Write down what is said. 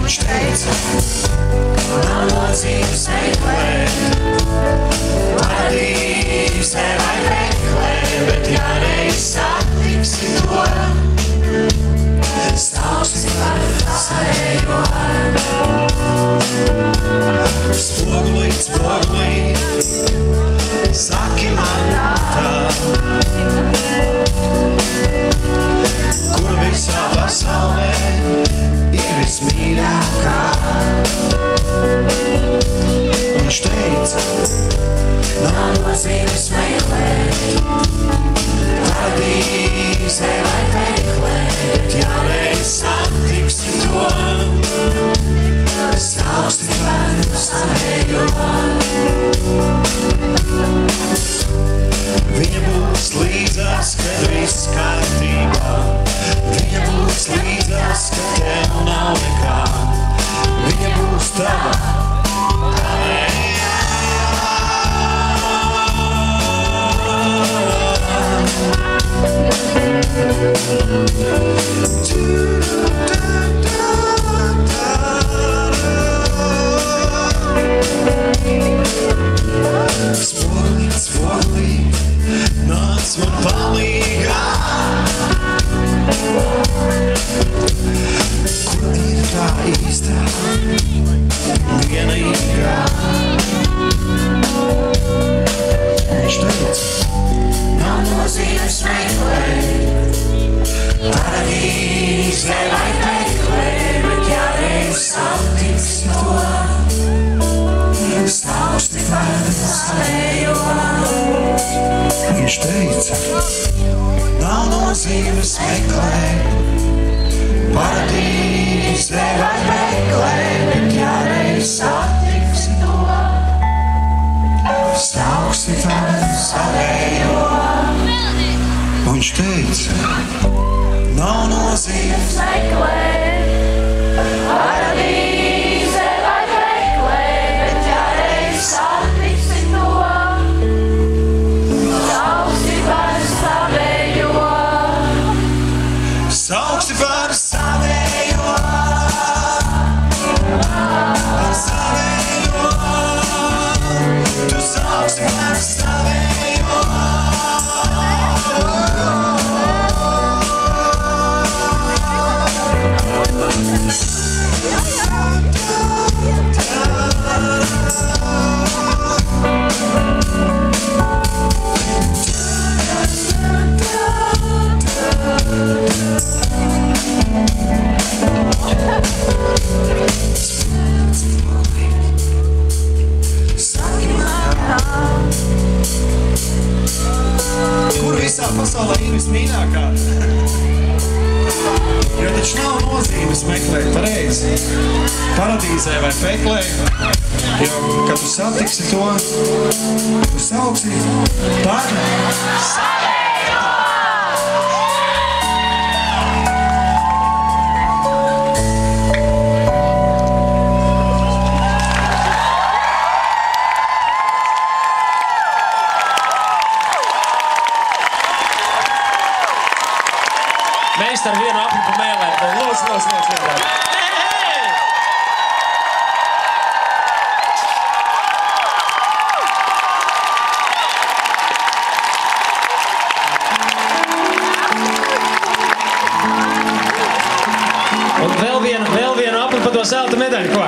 Viņš teica, nav nozīmes meklēt, paradīze vai meklēt, bet jāreiz satiksi to, stāvsi par savējo. Spogulīt, spogulīt, saki man tā, kur visā pasaulē ir vismīļākā. Viņš teica, nav nozīmes meklēt, paradīze vai meklēt, jāreiz satiksi to, stāvsi par savējo. Viņa būs līdzās, kad viss kārtībā, viņa būs līdzās, kad tev nav nekā, viņa būs tava. Spogulīt, spogulīt, nāc man palīgā. Kur ir tā īstā, vienīgā? Viņš teica, nav nozīmes meklēt, paradīze vai meklēt, bet jāreiz satiksi to, stāvsi par savējo. Viņš teica, nav nozīmes meklēt, paradīze vai meklēt, bet jāreiz satiksi to, stāvsi par savējo. Viņš teica, nav nozīmes meklēt, paradīze vai meklēt, bet jāreiz satiksi to, sauksi par savējo. Sauksi par savējo, par savējo, tu sauksi par savējo. Kur visā pasaulē ir vismīļākā? Jo taču nav nozīmes meklēt pareizi, paradīzē vai meklēt, jo, kad tu satiksi to, tu sauksi par savējo. Mēs ar vienu apliku mēlēt. Lūdzu. Un vēl vienu apliku pa to zelta medaļu, ko?